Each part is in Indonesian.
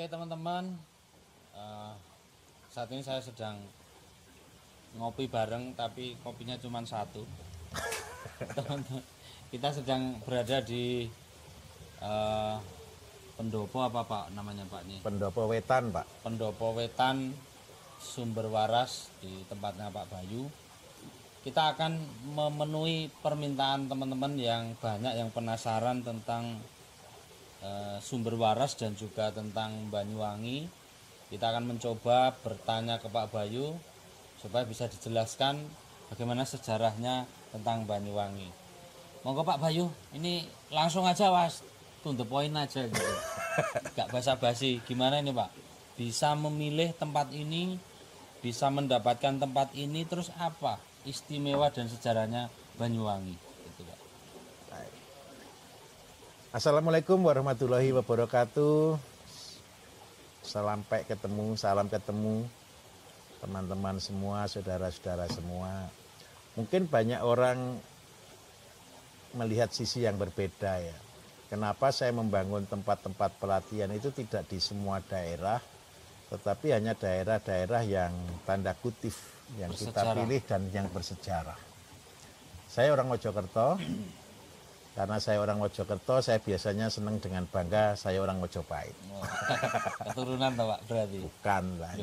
Oke teman-teman, saat ini saya sedang ngopi bareng, tapi kopinya cuma satu. Teman-teman, kita sedang berada di Pendopo apa Pak namanya Pak nih? Pendopo Wetan, Pak. Pendopo Wetan, Sumber Waras di tempatnya Pak Bayu. Kita akan memenuhi permintaan teman-teman yang banyak yang penasaran tentang Sumber Waras dan juga tentang Banyuwangi. Kita akan mencoba bertanya ke Pak Bayu supaya bisa dijelaskan bagaimana sejarahnya tentang Banyuwangi. Monggo Pak Bayu, ini langsung aja Was, to the point aja gitu. Gak basa-basi. Gimana ini Pak? Bisa memilih tempat ini, bisa mendapatkan tempat ini, terus apa istimewa dan sejarahnya Banyuwangi gitu Pak. Assalamualaikum warahmatullahi wabarakatuh. Salam ketemu teman-teman semua, saudara-saudara semua. Mungkin banyak orang melihat sisi yang berbeda ya. Kenapa saya membangun tempat-tempat pelatihan itu tidak di semua daerah, tetapi hanya daerah-daerah yang tanda kutip yang kita pilih dan yang bersejarah. Saya orang Mojokerto. Karena saya orang Mojokerto, saya biasanya senang dengan bangga saya orang Mojopahit. Oh, keturunan toh Pak berarti? Bukan lah,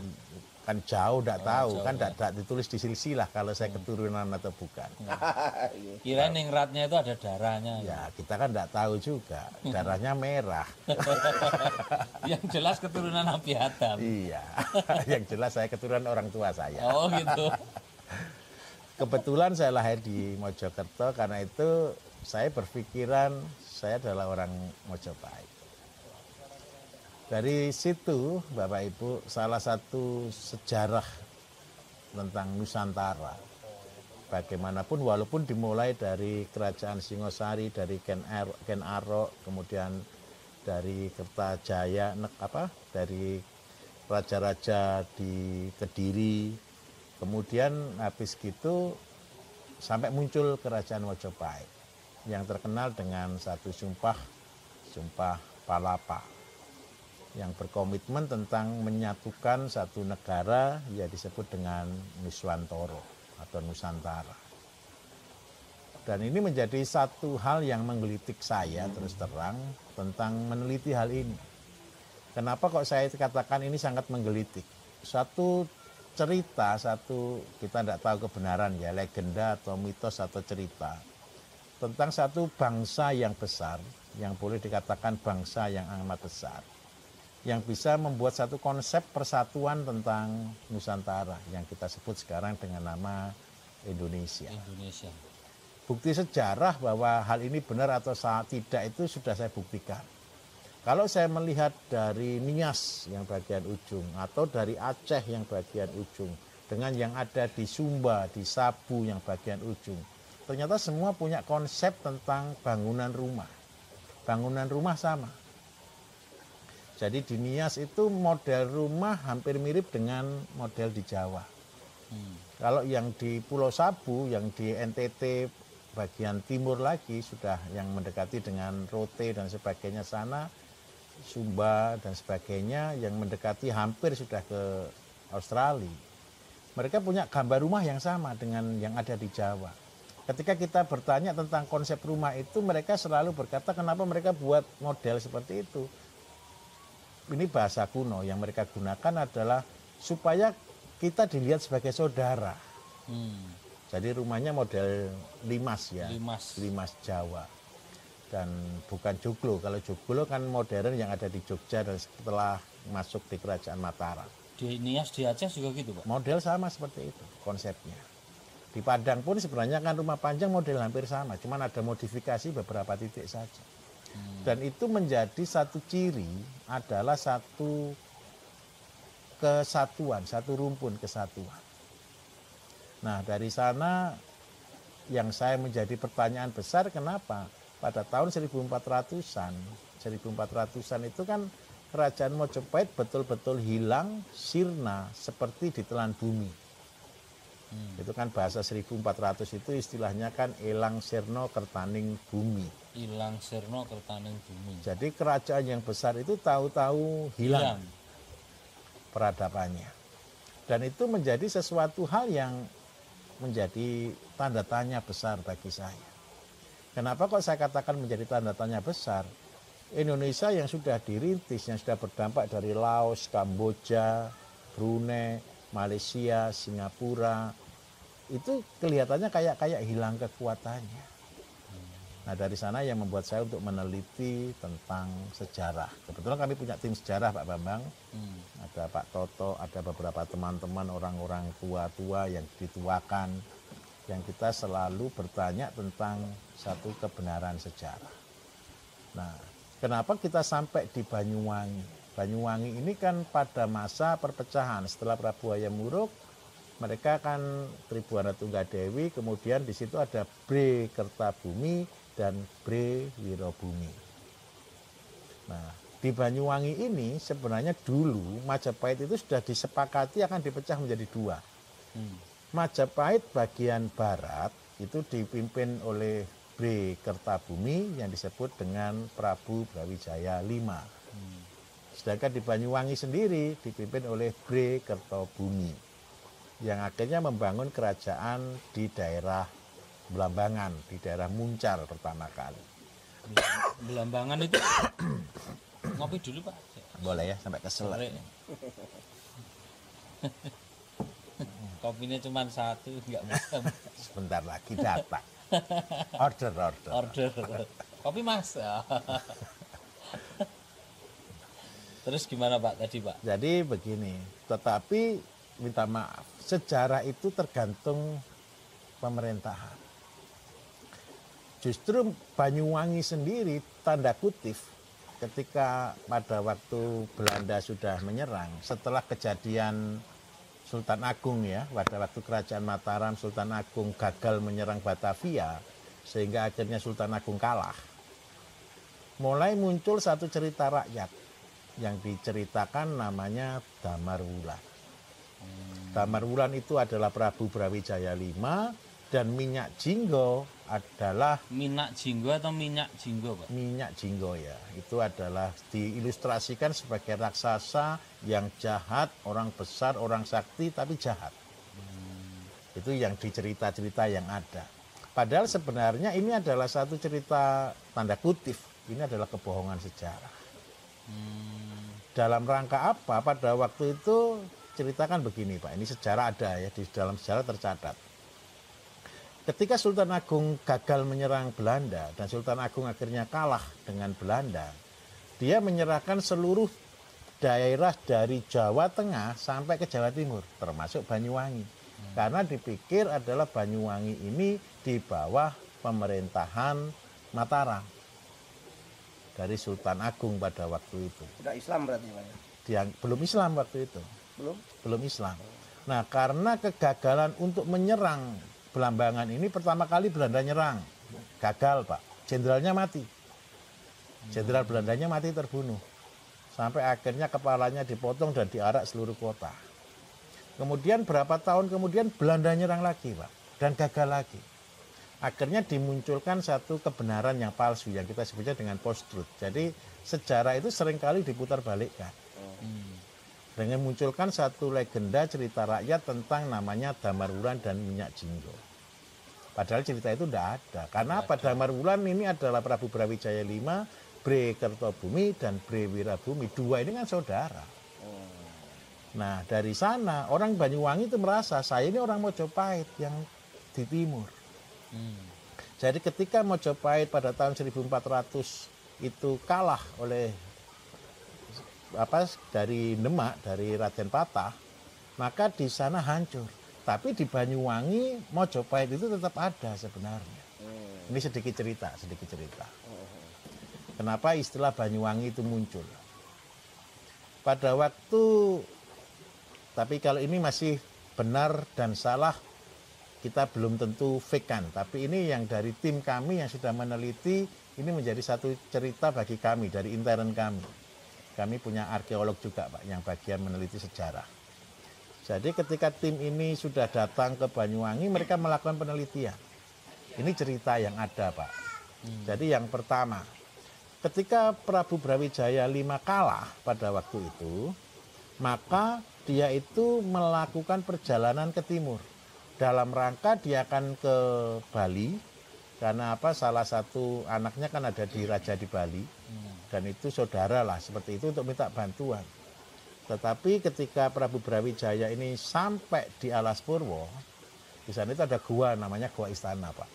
kan jauh tidak tahu, jauh, kan tidak ditulis di silsilah kalau saya keturunan atau bukan. Kira ningratnya itu ada darahnya. Ya kita kan tidak tahu juga, darahnya merah. Yang jelas keturunan Nabi Adam. Iya, yang jelas saya keturunan orang tua saya. Oh gitu. Kebetulan saya lahir di Mojokerto, karena itu saya berpikiran saya adalah orang Mojopahit. Dari situ Bapak Ibu, salah satu sejarah tentang Nusantara, bagaimanapun walaupun dimulai dari Kerajaan Singosari, dari Ken Arok, kemudian dari Kertajaya, dari raja-raja di Kediri, kemudian habis gitu sampai muncul Kerajaan Mojopahit yang terkenal dengan satu sumpah Palapa, yang berkomitmen tentang menyatukan satu negara, ya disebut dengan Nuswantara atau Nusantara. Dan ini menjadi satu hal yang menggelitik saya terus terang tentang meneliti hal ini. Kenapa kok saya katakan ini sangat menggelitik? Satu cerita, kita tidak tahu kebenaran ya, legenda atau mitos atau cerita tentang satu bangsa yang besar, yang boleh dikatakan bangsa yang amat besar, yang bisa membuat satu konsep persatuan tentang Nusantara yang kita sebut sekarang dengan nama Indonesia. Bukti sejarah bahwa hal ini benar atau tidak itu sudah saya buktikan. Kalau saya melihat dari Nias yang bagian ujung, atau dari Aceh yang bagian ujung, dengan yang ada di Sumba, di Sabu yang bagian ujung, ternyata semua punya konsep tentang bangunan rumah. Bangunan rumah sama. Jadi di Nias itu model rumah hampir mirip dengan model di Jawa. Kalau yang di Pulau Sabu, yang di NTT bagian timur lagi, sudah yang mendekati dengan Rote dan sebagainya sana, Sumba dan sebagainya, yang mendekati hampir sudah ke Australia. Mereka punya gambar rumah yang sama dengan yang ada di Jawa. Ketika kita bertanya tentang konsep rumah itu, mereka selalu berkata kenapa mereka buat model seperti itu. Ini bahasa kuno yang mereka gunakan adalah supaya kita dilihat sebagai saudara. Jadi rumahnya model limas ya, limas Jawa. Dan bukan joglo. Kalau joglo kan modern yang ada di Jogja dan setelah masuk di Kerajaan Mataram. Di Nias di Aceh juga gitu Pak? Model sama seperti itu konsepnya. Di Padang pun sebenarnya kan rumah panjang model hampir sama, cuman ada modifikasi beberapa titik saja. Dan itu menjadi satu ciri, adalah satu kesatuan, satu rumpun kesatuan. Nah dari sana yang saya menjadi pertanyaan besar, kenapa pada tahun 1400-an itu kan Kerajaan Mojopahit betul-betul hilang, sirna seperti ditelan bumi. Itu kan bahasa 1400 itu istilahnya kan Elang Sirna Kertaning Bumi. Ilang sirna kertaning bumi. Jadi kerajaan yang besar itu tahu-tahu hilang peradabannya. Dan itu menjadi sesuatu hal yang menjadi tanda tanya besar bagi saya. Kenapa kok saya katakan menjadi tanda tanya besar? Indonesia yang sudah dirintis, yang sudah berdampak dari Laos, Kamboja, Brunei, Malaysia, Singapura, itu kelihatannya kayak hilang kekuatannya. Nah dari sana yang membuat saya untuk meneliti tentang sejarah. Kebetulan kami punya tim sejarah Pak Bambang, ada Pak Toto, ada beberapa teman-teman orang-orang tua-tua yang dituakan, yang kita selalu bertanya tentang satu kebenaran sejarah. Nah, kenapa kita sampai di Banyuwangi? Banyuwangi ini kan pada masa perpecahan setelah Prabu Hayam Wuruk, mereka kan Tribuana Tunggadewi, kemudian di situ ada Bre Kertabumi dan Bre Wirabumi. Nah, di Banyuwangi ini sebenarnya dulu Majapahit itu sudah disepakati akan dipecah menjadi dua. Majapahit bagian barat itu dipimpin oleh Bre Kertabumi yang disebut dengan Prabu Brawijaya V. Sedangkan di Banyuwangi sendiri dipimpin oleh Bre Kertobumi yang akhirnya membangun kerajaan di daerah Belambangan, di daerah Muncar pertama kali. Belambangan itu ngopi dulu Pak. Boleh ya, sampai kesel. Kopinya cuma satu, nggak bisa. Sebentar lagi datang. Order. Kopi Mas. Terus gimana Pak tadi Pak? Jadi begini, tetapi minta maaf, sejarah itu tergantung pemerintahan. Justru Banyuwangi sendiri tanda kutip ketika pada waktu Belanda sudah menyerang, setelah kejadian Sultan Agung ya, pada waktu kerajaan Mataram Sultan Agung gagal menyerang Batavia sehingga akhirnya Sultan Agung kalah. Mulai muncul satu cerita rakyat yang diceritakan namanya Damar Wulan. Damar Wulan itu adalah Prabu Brawijaya V dan minyak jinggo adalah Minyak jinggo atau minyak jinggo Pak? minyak jinggo ya. Itu adalah diilustrasikan sebagai raksasa yang jahat, orang besar, orang sakti tapi jahat. Itu yang dicerita-cerita yang ada. Padahal sebenarnya ini adalah satu cerita tanda kutip. Ini adalah kebohongan sejarah. Dalam rangka apa? Pada waktu itu ceritakan begini Pak. Ini sejarah ada ya, di dalam sejarah tercatat. Ketika Sultan Agung gagal menyerang Belanda dan Sultan Agung akhirnya kalah dengan Belanda, dia menyerahkan seluruh daerah dari Jawa Tengah sampai ke Jawa Timur, termasuk Banyuwangi. Karena dipikir adalah Banyuwangi ini di bawah pemerintahan Mataram dari Sultan Agung pada waktu itu. Sudah Islam berarti Pak ya? Dia belum Islam waktu itu. Belum Islam. Nah, karena kegagalan untuk menyerang Belambangan ini pertama kali Belanda nyerang. Gagal, Pak. Jenderalnya mati. Jenderal Belandanya mati terbunuh. Sampai akhirnya kepalanya dipotong dan diarak seluruh kota. Kemudian berapa tahun kemudian Belanda nyerang lagi, Pak. Dan gagal lagi. Akhirnya dimunculkan satu kebenaran yang palsu yang kita sebutnya dengan post-truth. Jadi sejarah itu seringkali diputar balikkan. Dengan munculkan satu legenda cerita rakyat tentang namanya Damar Wulan dan minyak jinggo. Padahal cerita itu tidak ada. Karena apa? Damar Wulan ini adalah Prabu Brawijaya V, Bre Kertobumi dan Bre Wirabumi. Dua ini kan saudara. Nah dari sana orang Banyuwangi itu merasa saya ini orang Mojopahit yang di timur. Jadi ketika Mojopahit pada tahun 1400 itu kalah oleh dari Demak, dari Raden Patah, maka di sana hancur. Tapi di Banyuwangi Mojopahit itu tetap ada sebenarnya. Ini sedikit cerita. Kenapa istilah Banyuwangi itu muncul? Pada waktu, tapi kalau ini masih benar dan salah, kita belum tentu fake kan. Tapi ini yang dari tim kami yang sudah meneliti, ini menjadi satu cerita bagi kami, dari intern kami. Kami punya arkeolog juga Pak, yang bagian meneliti sejarah. Jadi ketika tim ini sudah datang ke Banyuwangi, mereka melakukan penelitian. Ini cerita yang ada, Pak. Jadi yang pertama, ketika Prabu Brawijaya V kalah pada waktu itu, maka dia itu melakukan perjalanan ke timur. Dalam rangka dia akan ke Bali, karena apa? Salah satu anaknya kan ada di Raja di Bali, dan itu saudara lah, seperti itu untuk minta bantuan. Tetapi ketika Prabu Brawijaya ini sampai di Alas Purwo, di sana itu ada gua namanya Gua Istana, Pak.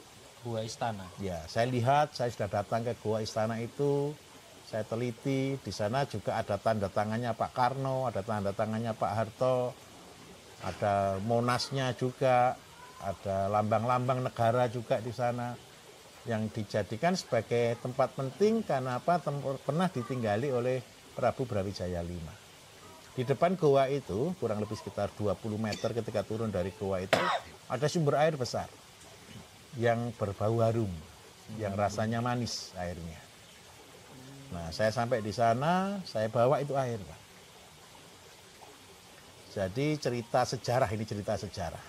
Gua Istana. Ya, saya lihat, saya sudah datang ke Gua Istana itu, saya teliti, di sana juga ada tanda tangannya Pak Karno, ada tanda tangannya Pak Harto, ada Monasnya juga, ada lambang-lambang negara juga di sana, yang dijadikan sebagai tempat penting karena apa? Pernah ditinggali oleh Prabu Brawijaya V. Di depan goa itu, kurang lebih sekitar 20 meter ketika turun dari goa itu, ada sumber air besar yang berbau harum, yang rasanya manis airnya. Nah, saya sampai di sana, saya bawa itu air, Pak. Jadi cerita sejarah, ini cerita sejarah.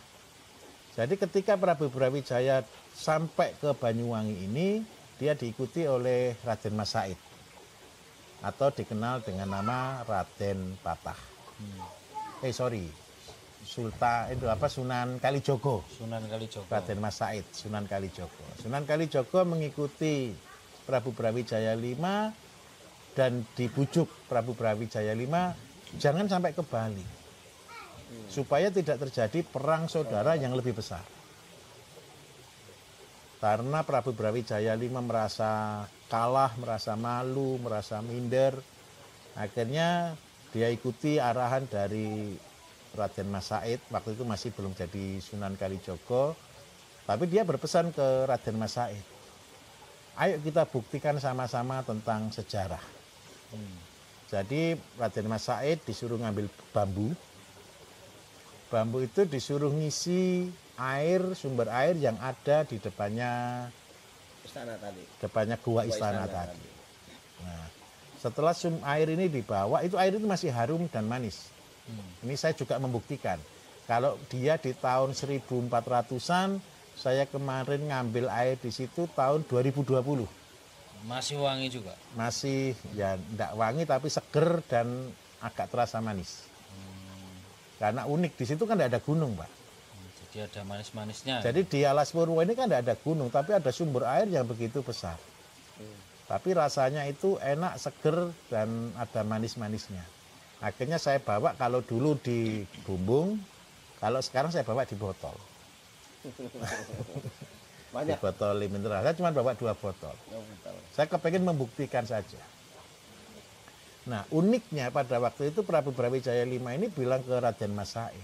Jadi ketika Prabu Brawijaya sampai ke Banyuwangi ini, dia diikuti oleh Raden Mas Said, atau dikenal dengan nama Raden Patah. Sunan Kalijogo. Sunan Kalijogo. Raden Mas Said, Sunan Kalijogo. Sunan Kalijogo mengikuti Prabu Brawijaya V dan dibujuk Prabu Brawijaya V jangan sampai ke Bali, supaya tidak terjadi perang saudara yang lebih besar. Karena Prabu Brawijaya V merasa kalah, merasa malu, merasa minder. Akhirnya dia ikuti arahan dari Raden Mas Said, waktu itu masih belum jadi Sunan Kalijogo. Tapi dia berpesan ke Raden Mas Said, ayo kita buktikan sama-sama tentang sejarah. Jadi Raden Mas Said disuruh ngambil bambu. Bambu itu disuruh ngisi air, sumber air yang ada di depannya Istana tadi. Depannya gua istana tadi. Nah, setelah air ini dibawa, itu air itu masih harum dan manis. Ini saya juga membuktikan. Kalau dia di tahun 1400-an, saya kemarin ngambil air di situ tahun 2020. Masih wangi juga. Masih ya enggak wangi tapi seger dan agak terasa manis. Karena unik di situ kan tidak ada gunung, Pak. Jadi ada manis-manisnya. Jadi di Alas Purwo ini kan tidak ada gunung, tapi ada sumber air yang begitu besar. Tapi rasanya itu enak, seger, dan ada manis-manisnya. Akhirnya saya bawa, kalau dulu di bumbung, kalau sekarang saya bawa di botol. Di Banyak. botol mineral. Saya cuma bawa 2 botol. Saya kepengen membuktikan saja. Nah, uniknya pada waktu itu Prabu Brawijaya V ini bilang ke Raden Mas Said,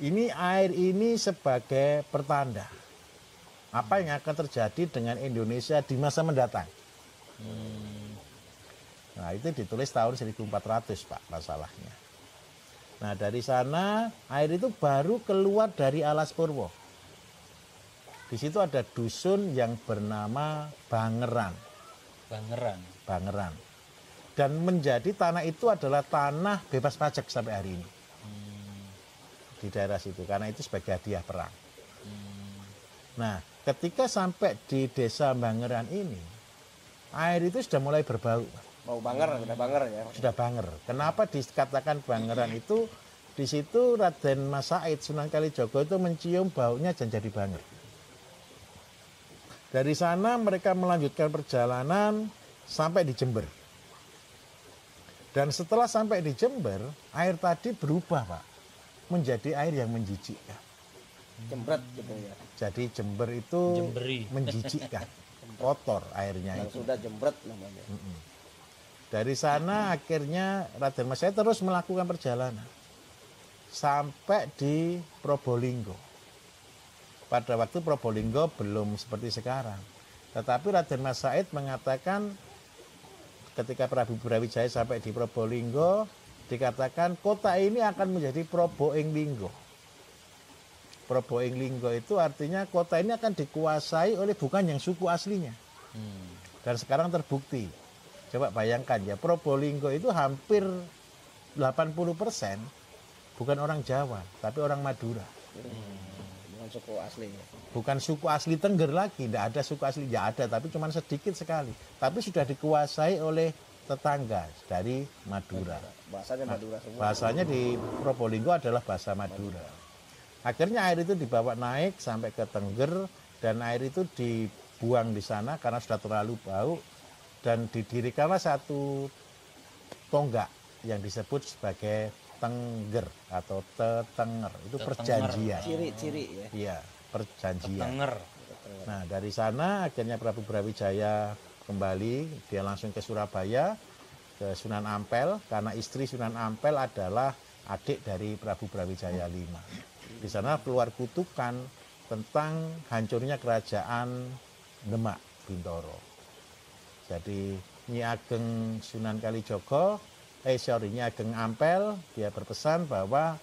ini air ini sebagai pertanda apa yang akan terjadi dengan Indonesia di masa mendatang. Nah, itu ditulis tahun 1400, Pak, masalahnya. Nah, dari sana air itu baru keluar dari Alas Purwo. Di situ ada dusun yang bernama Bangeran. Bangeran. Dan menjadi tanah itu adalah tanah bebas pajak sampai hari ini. Di daerah situ, karena itu sebagai hadiah perang. Nah, ketika sampai di desa Bangeran ini, air itu sudah mulai berbau. Mau banger, sudah banger ya. Sudah banger. Kenapa dikatakan Bangeran itu? Di situ Raden Mas Said, Sunan Kalijogo itu mencium baunya dan jadi banger. Dari sana mereka melanjutkan perjalanan sampai di Jember. Dan setelah sampai di Jember, air tadi berubah, Pak, menjadi air yang menjijikkan. Jembret gitu ya. Jadi Jember itu Jemberi. menjijikkan, kotor airnya Yang itu. sudah jembret namanya. Dari sana akhirnya Raden Mas Said terus melakukan perjalanan sampai di Probolinggo. Pada waktu Probolinggo belum seperti sekarang. Tetapi Raden Mas Said mengatakan ketika Prabu Brawijaya sampai di Probolinggo, dikatakan kota ini akan menjadi Probolinggo. Probolinggo itu artinya kota ini akan dikuasai oleh bukan yang suku aslinya. Dan sekarang terbukti. Coba bayangkan ya, Probolinggo itu hampir 80% bukan orang Jawa, tapi orang Madura. Bukan suku asli. Bukan suku asli Tengger lagi, tidak ada suku asli, ya ada, tapi cuma sedikit sekali. Tapi sudah dikuasai oleh tetangga dari Madura. Bahasanya Madura semua. Bahasanya di Probolinggo adalah bahasa Madura. Akhirnya air itu dibawa naik sampai ke Tengger, dan air itu dibuang di sana karena sudah terlalu bau, dan didirikanlah satu tonggak yang disebut sebagai Tengger atau Tetenger. Itu perjanjian. Ciri-ciri ya. Iya, perjanjian. Tenger. Nah, dari sana akhirnya Prabu Brawijaya kembali, dia langsung ke Surabaya, ke Sunan Ampel, karena istri Sunan Ampel adalah adik dari Prabu Brawijaya V. Di sana keluar kutukan tentang hancurnya kerajaan Demak Bintoro. Jadi Nyi Ageng Sunan Kalijogo, Nyi Ageng Ampel, dia berpesan bahwa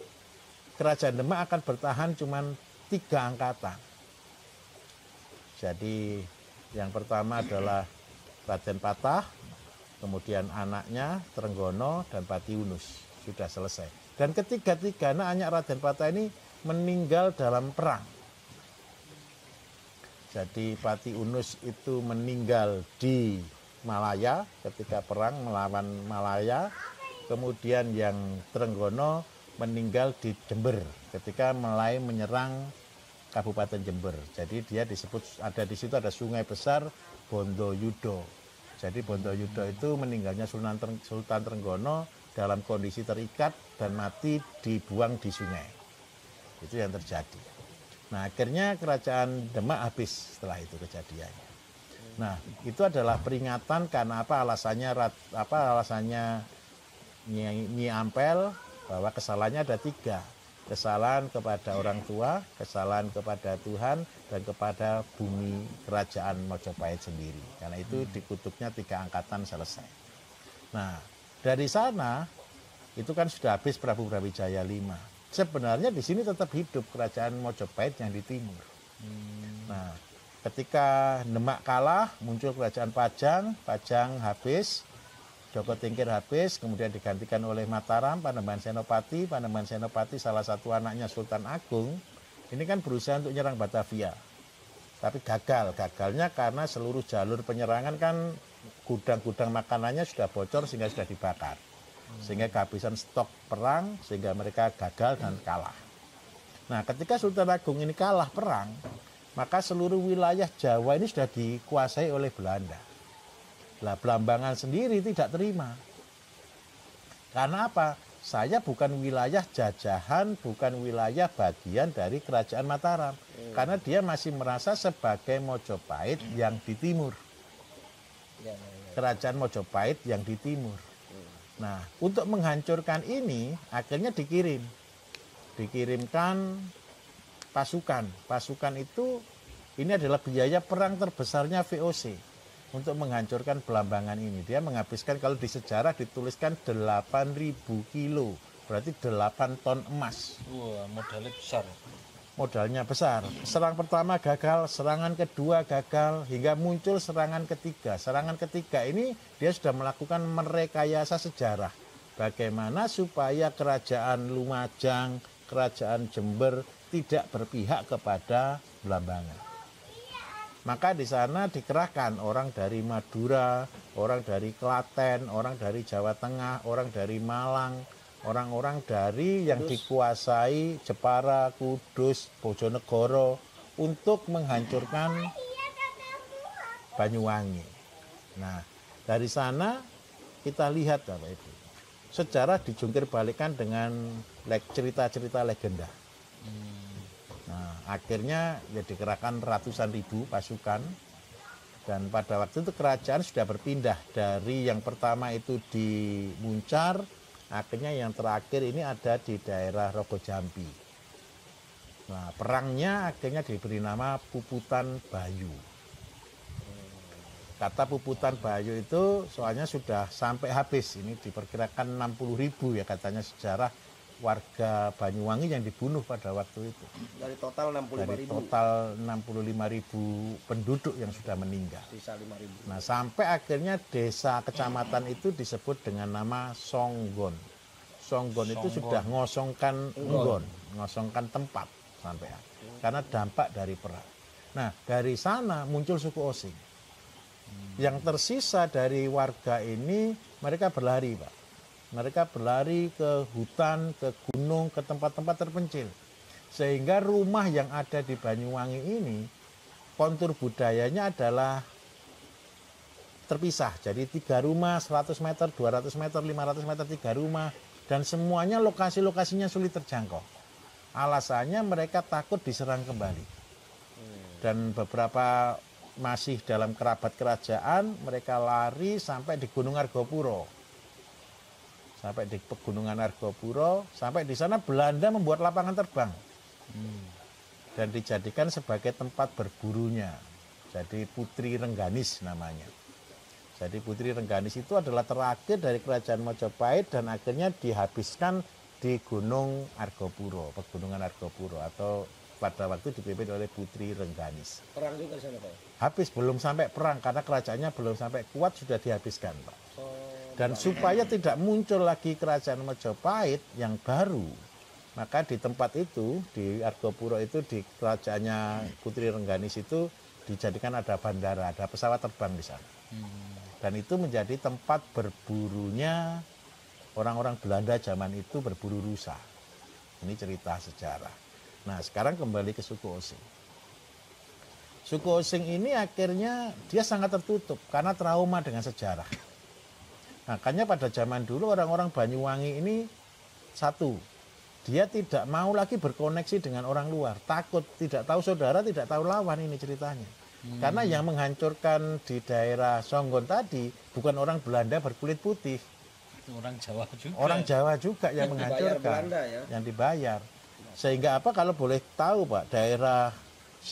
kerajaan Demak akan bertahan cuman 3 angkatan. Jadi yang pertama adalah Raden Patah, kemudian anaknya Trenggono dan Patiunus, sudah selesai. Dan ketiga-tiga anak Raden Patah ini meninggal dalam perang. Jadi Patiunus itu meninggal di Malaya ketika perang melawan Malaya. Kemudian yang Trenggono meninggal di Jember ketika mulai menyerang Kabupaten Jember. Jadi dia disebut, ada di situ ada sungai besar Bondoyudo. Jadi Bondoyudo itu meninggalnya Sultan Trenggono dalam kondisi terikat dan mati dibuang di sungai. Itu yang terjadi. Nah, akhirnya kerajaan Demak habis setelah itu kejadiannya. Nah, itu adalah peringatan karena apa alasannya Nyi Ampel, bahwa kesalahannya ada 3. Kesalahan kepada orang tua, kesalahan kepada Tuhan, dan kepada bumi kerajaan Mojopahit sendiri. Karena itu dikutuknya 3 angkatan selesai. Nah, dari sana itu kan sudah habis Prabu Brawijaya V. Sebenarnya di sini tetap hidup kerajaan Mojopahit yang di timur. Nah, ketika Demak kalah, muncul kerajaan Pajang, Pajang habis, Joko Tingkir habis, kemudian digantikan oleh Mataram, Panembahan Senopati. Panembahan Senopati salah satu anaknya Sultan Agung, ini kan berusaha untuk menyerang Batavia. Tapi gagal. Gagalnya karena seluruh jalur penyerangan kan gudang-gudang makanannya sudah bocor sehingga sudah dibakar. Sehingga kehabisan stok perang, sehingga mereka gagal dan kalah. Nah, ketika Sultan Agung ini kalah perang, maka seluruh wilayah Jawa ini sudah dikuasai oleh Belanda. Lah Blambangan sendiri tidak terima. Karena apa? Saya bukan wilayah jajahan, bukan wilayah bagian dari kerajaan Mataram. Karena dia masih merasa sebagai Mojopahit yang di timur. Kerajaan Mojopahit yang di timur. Nah, untuk menghancurkan ini akhirnya dikirimkan pasukan. Pasukan itu ini adalah biaya perang terbesarnya VOC. Untuk menghancurkan Blambangan ini. Dia menghabiskan, kalau di sejarah dituliskan 8.000 kilo. Berarti 8 ton emas. Wah, modalnya besar. Modalnya besar. Serang pertama gagal, serangan kedua gagal, hingga muncul serangan ketiga. Serangan ketiga ini dia sudah melakukan merekayasa sejarah. Bagaimana supaya kerajaan Lumajang, kerajaan Jember tidak berpihak kepada Blambangan. Maka di sana dikerahkan orang dari Madura, orang dari Klaten, orang dari Jawa Tengah, orang dari Malang, orang-orang dari yang dikuasai Jepara, Kudus, Bojonegoro untuk menghancurkan Banyuwangi. Nah, dari sana kita lihat Bapak Ibu, sejarah dijungkir balikan dengan cerita-cerita legenda. Nah, akhirnya ya dikerahkan ratusan ribu pasukan, dan pada waktu itu kerajaan sudah berpindah dari yang pertama itu di Muncar, akhirnya yang terakhir ini ada di daerah Rogo Jambi. Nah, perangnya akhirnya diberi nama Puputan Bayu. Kata Puputan Bayu itu soalnya sudah sampai habis, ini diperkirakan 60.000 ya katanya sejarah warga Banyuwangi yang dibunuh pada waktu itu. Dari total 65.000. Dari total 65.000 penduduk yang sudah meninggal. Sisa 5.000. Nah, sampai akhirnya desa kecamatan itu disebut dengan nama Songgon. Songgon itu Songgon. sudah ngosongkan tempat sampean. Karena dampak dari perang. Nah, dari sana muncul suku Osing. Yang tersisa dari warga ini mereka berlari, Pak. Mereka berlari ke hutan, ke gunung, ke tempat-tempat terpencil. Sehingga rumah yang ada di Banyuwangi ini kontur budayanya adalah terpisah. Jadi 3 rumah, 100 meter, 200 meter, 500 meter, 3 rumah. Dan semuanya lokasi-lokasinya sulit terjangkau. Alasannya mereka takut diserang kembali. Dan beberapa masih dalam kerabat kerajaan, mereka lari sampai di Gunung Argopuro. Sampai di Pegunungan Argopuro, sampai di sana Belanda membuat lapangan terbang. Dan dijadikan sebagai tempat berburunya. Jadi Putri Rengganis namanya. Jadi Putri Rengganis itu adalah terakhir dari kerajaan Majapahit dan akhirnya dihabiskan di Gunung Argopuro, Pegunungan Argopuro, atau pada waktu dipimpin oleh Putri Rengganis. Perang juga di sana, Pak. Habis, belum sampai perang karena kerajaannya belum sampai kuat sudah dihabiskan, Pak. Dan supaya tidak muncul lagi kerajaan Majapahit yang baru, maka di tempat itu, di Argopuro itu, di kerajaannya Putri Rengganis itu dijadikan ada bandara, ada pesawat terbang di sana. Dan itu menjadi tempat berburunya orang-orang Belanda zaman itu, berburu rusa. Ini cerita sejarah. Nah, sekarang kembali ke suku Osing. Suku Osing ini akhirnya dia sangat tertutup karena trauma dengan sejarah. Makanya pada zaman dulu orang-orang Banyuwangi ini satu, dia tidak mau lagi berkoneksi dengan orang luar. Takut, tidak tahu saudara, tidak tahu lawan, ini ceritanya. Karena yang menghancurkan di daerah Songgon tadi bukan orang Belanda berkulit putih. Orang Jawa juga. Orang Jawa juga yang Dibayar menghancurkan. Belanda, ya. Yang dibayar. Sehingga apa, kalau boleh tahu Pak, daerah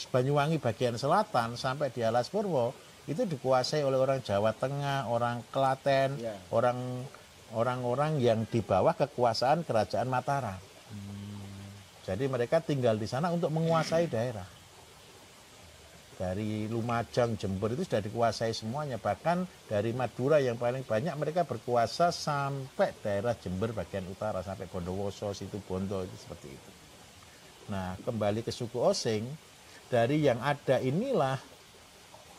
Banyuwangi bagian selatan sampai di Alas Purwo itu dikuasai oleh orang Jawa Tengah, orang Klaten, Ya. orang-orang yang di bawah kekuasaan kerajaan Mataram. Jadi mereka tinggal di sana untuk menguasai daerah. Dari Lumajang, Jember itu sudah dikuasai semuanya. Bahkan dari Madura yang paling banyak mereka berkuasa sampai daerah Jember bagian utara, sampai Bondowoso, Situbondo, itu seperti itu. Nah, kembali ke suku Osing, dari yang ada inilah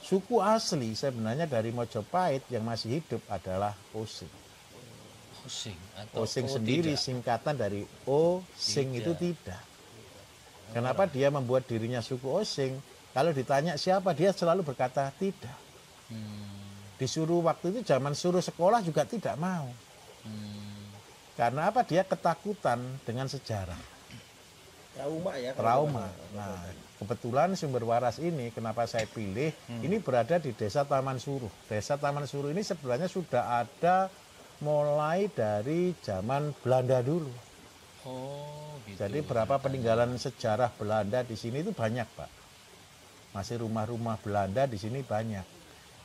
suku asli sebenarnya dari Majapahit yang masih hidup adalah Osing. Osing atau Osing O sendiri tidak. singkatan dari Osing, itu tidak. Kenapa dia membuat dirinya suku Osing? Kalau ditanya siapa, dia selalu berkata tidak. Disuruh waktu itu zaman suruh sekolah juga tidak mau. Karena apa? Dia ketakutan dengan sejarah. Trauma ya. Trauma. Nah, kebetulan Sumber Waras ini, kenapa saya pilih, ini berada di Desa Taman Suruh. Desa Taman Suruh ini sebenarnya sudah ada mulai dari zaman Belanda dulu. Oh, gitu. Jadi berapa peninggalan sejarah Belanda di sini itu banyak, Pak. Masih rumah-rumah Belanda di sini banyak.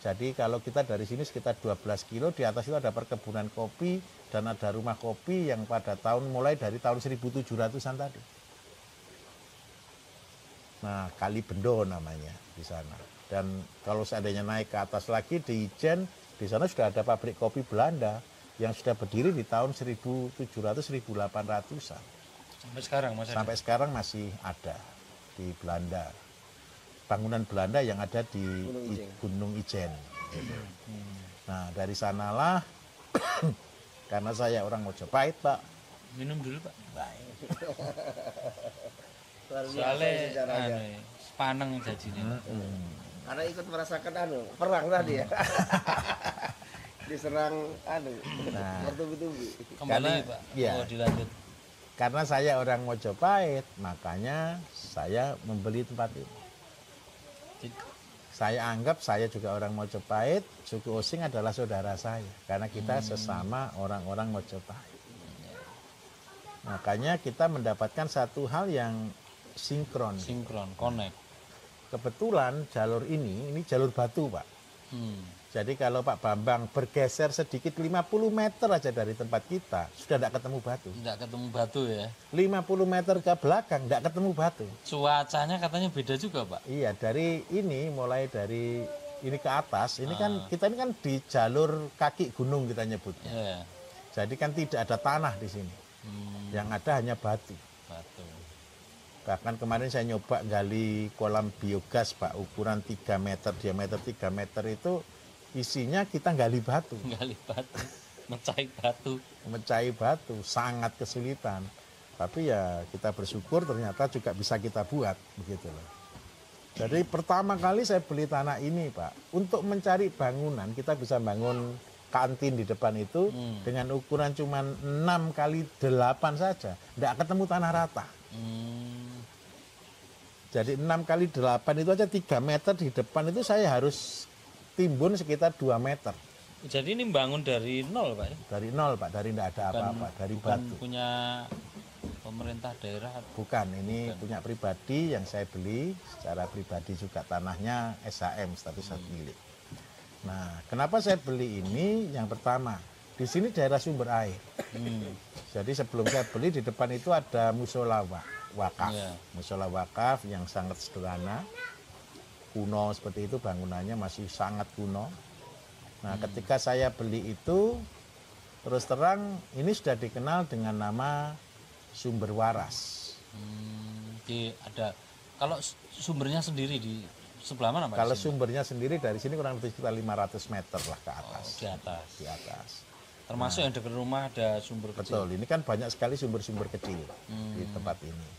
Jadi kalau kita dari sini sekitar 12 kilo, di atas itu ada perkebunan kopi dan ada rumah kopi yang pada mulai dari tahun 1700-an tadi. Nah, Kali Bendo namanya di sana. Dan kalau seandainya naik ke atas lagi di Ijen, di sana sudah ada pabrik kopi Belanda yang sudah berdiri di tahun 1700-1800-an. Sampai sekarang Mas. Sampai sekarang masih ada di Belanda. Bangunan Belanda yang ada di Gunung Ijen. Gitu. Nah, dari sanalah karena saya orang Majapahit, Pak. Minum dulu, Pak. Baik. Soalnya sepaneng jadinya. Karena ikut merasakan perang tadi ya. Diserang bertubi-tubi. Kembali, Pak. Ya. Oh, dilanjut. Karena saya orang Majapahit, makanya saya membeli tempat ini. Saya anggap saya juga orang Majapahit, suku Osing adalah saudara saya. Karena kita sesama orang-orang Majapahit. Makanya kita mendapatkan satu hal yang sinkron. Sinkron, connect. Kebetulan jalur ini jalur batu, Pak. Jadi kalau Pak Bambang bergeser sedikit 50 meter aja dari tempat kita, sudah tidak ketemu batu. Tidak ketemu batu ya. 50 meter ke belakang tidak ketemu batu. Cuacanya katanya beda juga, Pak. Iya, dari ini mulai dari ini ke atas, ini kan kita ini kan di jalur kaki gunung kita nyebutnya. Iya. Jadi kan tidak ada tanah di sini. Yang ada hanya batu. Batu. Bahkan kemarin saya nyoba gali kolam biogas Pak, ukuran 3 meter, diameter 3 meter itu isinya kita gali batu. Gali batu, mecahi batu. Mecahi batu, sangat kesulitan. Tapi ya kita bersyukur ternyata juga bisa kita buat, begitu loh. Jadi pertama kali saya beli tanah ini Pak, untuk mencari bangunan, kita bisa bangun kantin di depan itu dengan ukuran cuma 6 kali 8 saja, tidak ketemu tanah rata. Jadi 6 kali 8 itu aja 3 meter di depan itu saya harus timbun sekitar 2 meter. Jadi ini bangun dari nol Pak ya? Dari nol Pak, dari tidak ada apa-apa, dari Bukan batu. punya pemerintah daerah. Bukan, ini punya pribadi yang saya beli secara pribadi juga, tanahnya SHM, status milik. Nah, kenapa saya beli ini? Yang pertama, di sini daerah sumber air. Jadi sebelum saya beli di depan itu ada musola wakaf. Iya. Musola wakaf yang sangat sederhana, kuno seperti itu, bangunannya masih sangat kuno. Nah, ketika saya beli itu, terus terang ini sudah dikenal dengan nama Sumber Waras. Ada, kalau sumbernya sendiri di sebelah mana Pak? Kalau Di sini? sumbernya sendiri dari sini kurang lebih sekitar 500 meter lah ke atas. Di atas. Di atas. Termasuk yang dekat rumah ada sumber kecil. Betul, ini kan banyak sekali sumber-sumber kecil di tempat ini.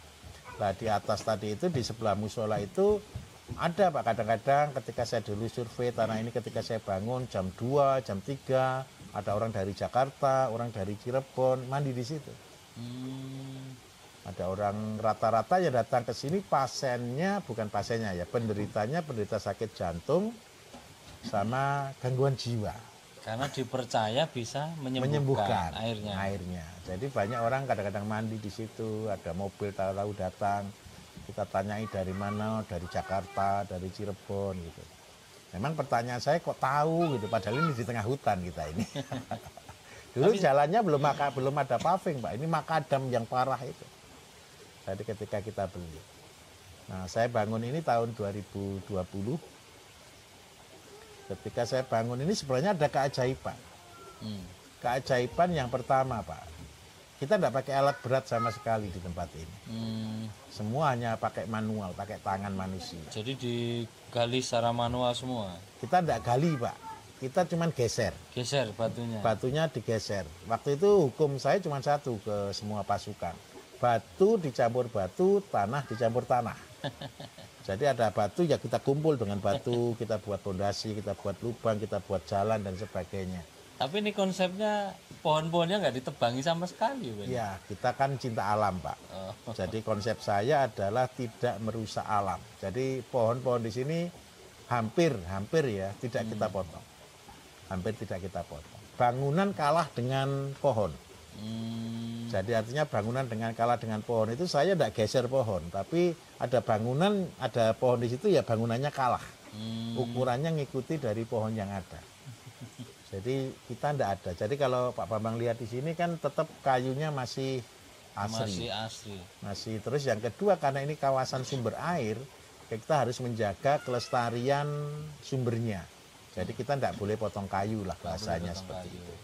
Nah, di atas tadi itu, di sebelah musola itu ada Pak, kadang-kadang ketika saya dulu survei tanah ini, ketika saya bangun jam 2, jam 3, ada orang dari Jakarta, orang dari Cirebon mandi di situ. Ada orang rata-rata yang datang ke sini pasiennya, bukan pasiennya ya, penderitanya penderita sakit jantung sama gangguan jiwa. Karena dipercaya bisa Menyembuhkan airnya. Jadi banyak orang kadang-kadang mandi di situ, ada mobil tahu-tahu datang, kita tanyai dari mana, dari Jakarta, dari Cirebon gitu. Memang pertanyaan saya kok tahu gitu, padahal ini di tengah hutan kita ini. Dulu jalannya belum ada paving Pak, ini makadam yang parah itu. Jadi ketika kita beli. Nah, saya bangun ini tahun 2020. Ketika saya bangun ini sebenarnya ada keajaiban. Keajaiban yang pertama Pak, kita tidak pakai alat berat sama sekali di tempat ini. Semua hanya pakai manual, pakai tangan manusia. Jadi digali secara manual semua. Kita tidak gali Pak, kita cuma geser. Geser batunya. Batunya digeser. Waktu itu hukum saya cuma satu ke semua pasukan. Batu dicampur batu, tanah dicampur tanah. Jadi ada batu ya kita kumpul dengan batu, kita buat fondasi, kita buat lubang, kita buat jalan dan sebagainya. Tapi ini konsepnya pohon-pohonnya nggak ditebangi sama sekali Pak. Ya, kita kan cinta alam Pak. Jadi konsep saya adalah tidak merusak alam. Jadi pohon-pohon di sini hampir ya tidak kita potong. Hampir tidak kita potong. Bangunan kalah dengan pohon. Jadi artinya bangunan dengan kalah dengan pohon itu saya tidak geser pohon, tapi ada bangunan, ada pohon di situ ya bangunannya kalah. Ukurannya ngikuti dari pohon yang ada. Jadi kita tidak ada. Jadi kalau Pak Bambang lihat di sini kan tetap kayunya masih asli. Masih asli. Masih. Terus yang kedua karena ini kawasan sumber air, kita harus menjaga kelestarian sumbernya. Jadi kita tidak boleh potong kayu lah bahasanya seperti itu.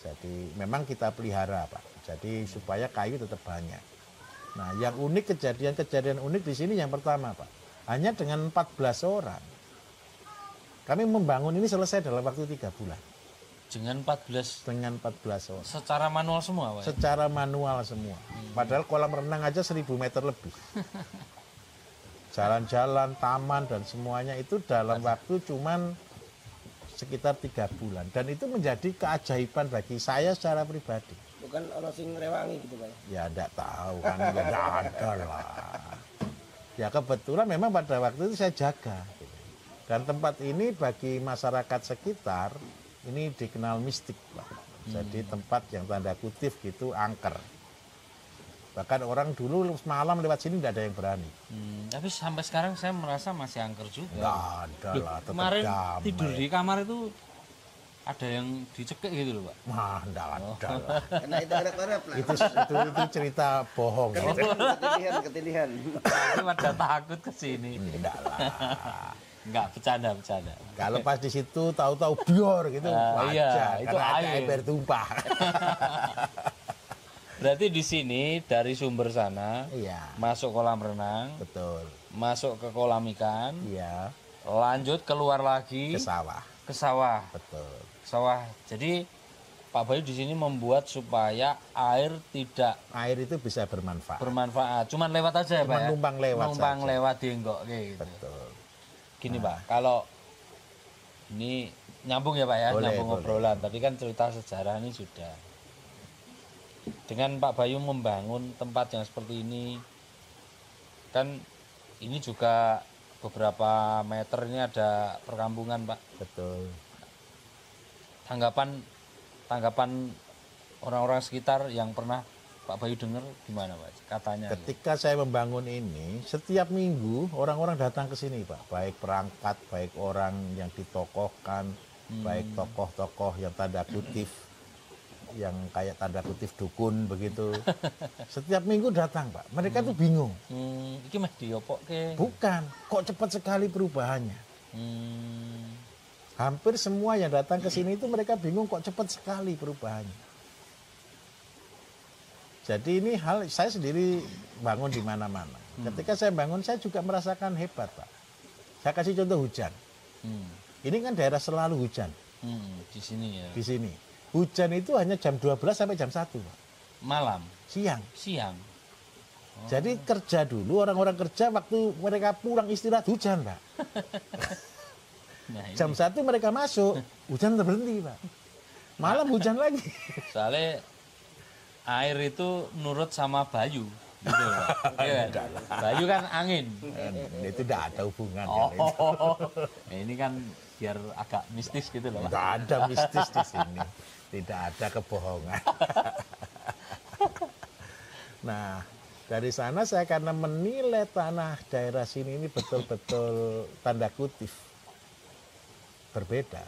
Jadi memang kita pelihara Pak. Jadi supaya kayu tetap banyak. Nah yang unik, kejadian unik di sini yang pertama Pak. Hanya dengan 14 orang. Kami membangun ini selesai dalam waktu 3 bulan. Dengan 14? Dengan 14 orang. Secara manual semua Pak? Secara manual semua. Padahal kolam renang aja 1000 meter lebih. Jalan-jalan, taman dan semuanya itu dalam waktu cuman sekitar 3 bulan. Dan itu menjadi keajaiban bagi saya secara pribadi. Bukan orang sing rewangi gitu Pak. Ya enggak tahu kan, ya enggak ada lah. Ya kebetulan memang pada waktu itu saya jaga. Dan tempat ini bagi masyarakat sekitar, ini dikenal mistik Pak. Jadi tempat yang tanda kutip gitu angker. Bahkan orang dulu malam lewat sini tidak ada yang berani. Tapi sampai sekarang saya merasa masih angker juga. Enggak ada lah, tetap Kemarin damai. tidur di kamar itu ada yang dicekik gitu loh Pak. Wah, enggak ada lah. Karena itu harap-harap lah. Itu cerita bohong. Ketilihan. Tapi pada takut ke sini. Enggak lah. Enggak, bercanda. Kalau pas di situ tahu-tahu bior gitu wajar, iya, itu karena ada air. air tumpah. Berarti di sini dari sumber sana Iya, masuk kolam renang, betul. masuk ke kolam ikan, Iya, lanjut keluar lagi ke sawah. ke sawah. Betul. Sawah. Jadi Pak Bayu di sini membuat supaya air tidak Air itu bisa bermanfaat. bermanfaat. Cuman lewat aja ya, Cuman Pak. Ya? numpang lewat Numpang saja. lewat dienggok kayak gitu. Betul. Gini Pak, kalau ini nyambung ya Pak ya, Boleh, nyambung boleh. obrolan. Tadi kan cerita sejarah ini sudah. Dengan Pak Bayu membangun tempat yang seperti ini, kan ini juga beberapa meter ini ada perkampungan Pak. Betul. Tanggapan orang-orang sekitar yang pernah Pak Bayu dengar gimana Pak? Katanya. Ketika saya membangun ini, setiap minggu orang-orang datang ke sini, Pak. Baik perangkat, baik orang yang ditokohkan, baik tokoh-tokoh yang tanda kutip, yang kayak tanda kutip dukun begitu. Setiap minggu datang, Pak. Mereka tuh bingung. Iki mah diopokke. Bukan, kok cepat sekali perubahannya. Hampir semua yang datang ke sini itu mereka bingung kok cepat sekali perubahannya. Jadi ini hal saya sendiri bangun di mana-mana. Ketika saya bangun saya juga merasakan hebat, Pak. Saya kasih contoh hujan. Ini kan daerah selalu hujan Di sini ya. di sini. Hujan itu hanya jam 12 sampai jam 1, Pak. Malam, Siang. siang. Jadi kerja dulu, orang-orang kerja waktu mereka pulang istirahat hujan, Pak. Nah, ini Jam 1 mereka masuk, hujan berhenti, Pak. Malam hujan lagi. soalnya air itu nurut sama Bayu, gitu Pak. Iya kan? Bayu kan angin. Itu tidak ada hubungan. Oh, nah, ini kan biar agak mistis gitu loh Pak. Tidak ada mistis di sini. Tidak ada kebohongan. Nah, dari sana saya karena menilai tanah daerah sini ini betul-betul tanda kutip berbeda.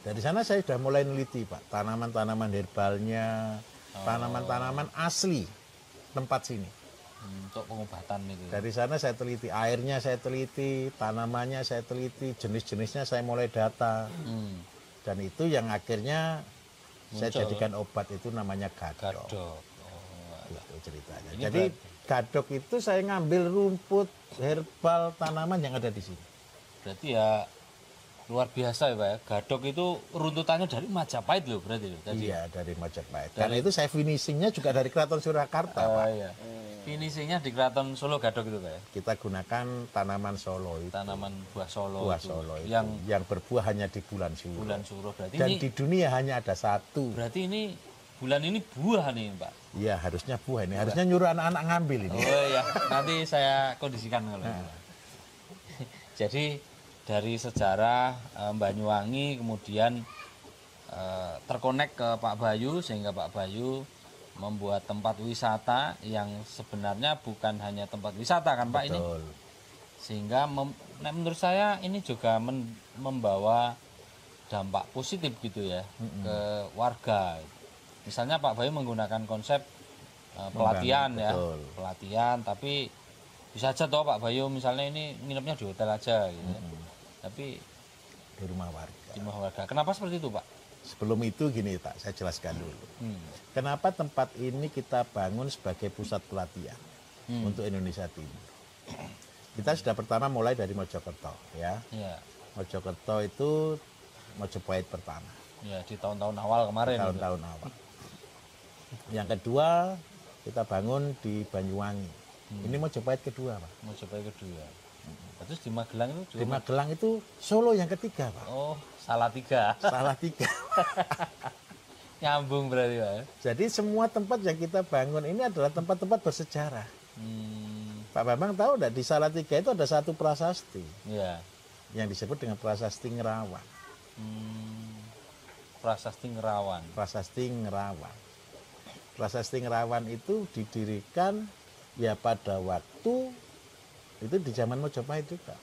Dari sana saya sudah mulai neliti, Pak, tanaman-tanaman herbalnya, tanaman-tanaman asli tempat sini. Untuk pengobatan itu. Dari sana saya teliti, airnya saya teliti, tanamannya saya teliti, jenis-jenisnya saya mulai data. Dan itu yang akhirnya saya Muncul. jadikan obat, itu namanya gadok. Gadok. Itu ceritanya. Ini Jadi gadok itu saya ngambil rumput herbal tanaman yang ada di sini. Berarti ya luar biasa ya Pak ya. Gadok itu runtutannya dari Majapahit loh berarti loh tadi. Iya, dari Majapahit. Karena itu saya finishingnya juga dari Keraton Surakarta, Oh Pak. iya. Finishingnya di Keraton Solo Gadok itu Pak ya. Kita gunakan tanaman Solo itu. Tanaman buah Solo Buah itu. Solo itu. Yang Yang berbuah hanya di bulan Suro. bulan Suro berarti Dan ini di dunia hanya ada satu. berarti ini bulan ini buah nih Pak. Iya, harusnya buah ini. Harusnya nyuruh anak-anak ngambil ini. Oh iya, nanti saya kondisikan kalau gitu. Jadi dari sejarah Banyuwangi kemudian terkonek ke Pak Bayu sehingga Pak Bayu membuat tempat wisata yang sebenarnya bukan hanya tempat wisata kan Pak ini. Betul. Sehingga nah, menurut saya ini juga membawa dampak positif gitu ya ke warga. Misalnya Pak Bayu menggunakan konsep pelatihan ya, betul. pelatihan, tapi bisa aja toh Pak Bayu misalnya ini nginepnya di hotel aja gitu. Tapi Di rumah warga. di rumah warga. Kenapa seperti itu Pak? Sebelum itu gini, Pak, saya jelaskan dulu. Kenapa tempat ini kita bangun sebagai pusat pelatihan untuk Indonesia Timur? Kita sudah pertama mulai dari Mojokerto, ya. Ya, Mojokerto itu Mojopahit pertama, ya di tahun-tahun awal kemarin. itu. tahun-tahun awal. Yang kedua kita bangun di Banyuwangi. Ini Mojopahit kedua, Pak. Mau coba yang kedua. Terus di Magelang itu Di juga. Magelang itu Solo yang ketiga, Pak. Oh, salah tiga. Salah tiga. Nyambung berarti Pak. Jadi semua tempat yang kita bangun ini adalah tempat-tempat bersejarah. Pak Bambang tahu enggak, di Salatiga itu ada satu prasasti Ya. yang disebut dengan Prasasti Ngerawan. Prasasti Ngerawan. Prasasti Ngerawan. Prasasti Ngerawan itu didirikan ya pada waktu itu di zaman Mojopahit juga.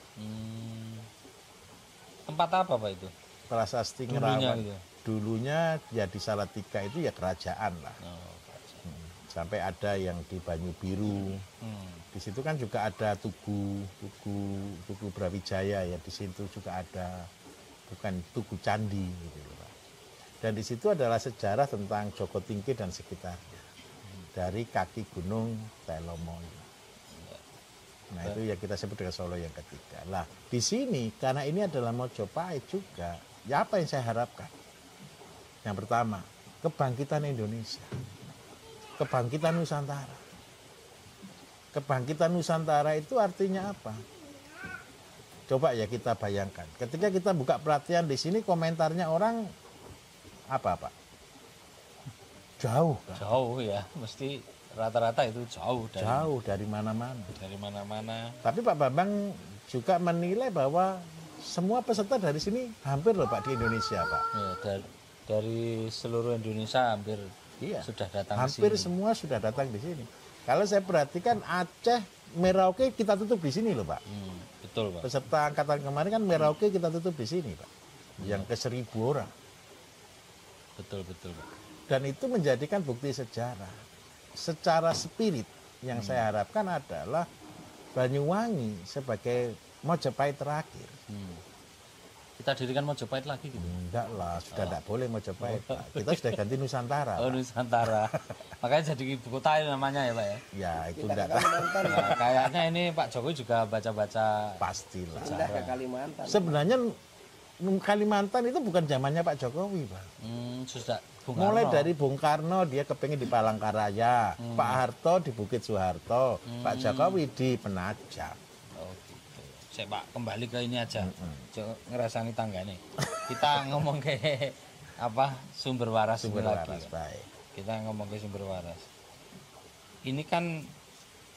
Tempat apa Pak itu? Prasasti Dulunya Ngerawan. gitu. Dulunya ya di Salatiga itu ya kerajaan lah. Oh, sampai ada yang di Banyu Biru. Di situ kan juga ada Tugu Brawijaya ya, di situ juga ada, bukan Tugu Candi gitu loh, Pak. Dan di situ adalah sejarah tentang Joko Tingkir dan sekitarnya dari kaki gunung Telomoyo. Nah itu yang kita sebut dengan Solo yang ketiga. Lah di sini karena ini adalah Mojopahit juga, ya apa yang saya harapkan? Yang pertama, kebangkitan Indonesia, kebangkitan Nusantara. Kebangkitan Nusantara itu artinya apa? Coba ya kita bayangkan. Ketika kita buka pelatihan di sini, komentarnya orang apa, Pak? Jauh, kan? Jauh ya, mesti rata-rata itu jauh dari mana-mana. Dari mana-mana. Tapi Pak Bambang juga menilai bahwa semua peserta dari sini hampir loh Pak di Indonesia, Pak. Ya, dari seluruh Indonesia hampir Iya. sudah datang Hampir ke sini. semua sudah datang di sini. Kalau saya perhatikan Aceh, Merauke kita tutup di sini loh Pak. Betul Pak. Peserta angkatan kemarin kan Merauke kita tutup di sini Pak. Yang ke 1.000 orang. Betul Pak. Dan itu menjadikan bukti sejarah. Secara spirit yang saya harapkan adalah Banyuwangi sebagai Mojopahit terakhir. Kita dirikan Mojopahit lagi gitu. Enggak lah, sudah enggak boleh Mojopahit Pak. Kita sudah ganti Nusantara. Oh Pak. Nusantara. Makanya jadi ibu kota namanya ya Pak ya. Ya itu Pindah enggak ke Kalimantan. Nah, kayaknya ini Pak Jokowi juga baca-baca. pastilah. Pindah ke Kalimantan. Sebenarnya Kalimantan itu bukan zamannya Pak Jokowi Pak. Sudah Bung Mulai Karno. dari Bung Karno dia kepingin di Palangkaraya, Pak Harto di Bukit Soeharto, Pak Jokowi di Penajam. Oh gitu. Saya Pak kembali ke ini aja. Ngerasani tangga nih. Kita ngomong ke apa sumber waras ini Sumber lagi. waras Kan? baik. Kita ngomong ke sumber waras. Ini kan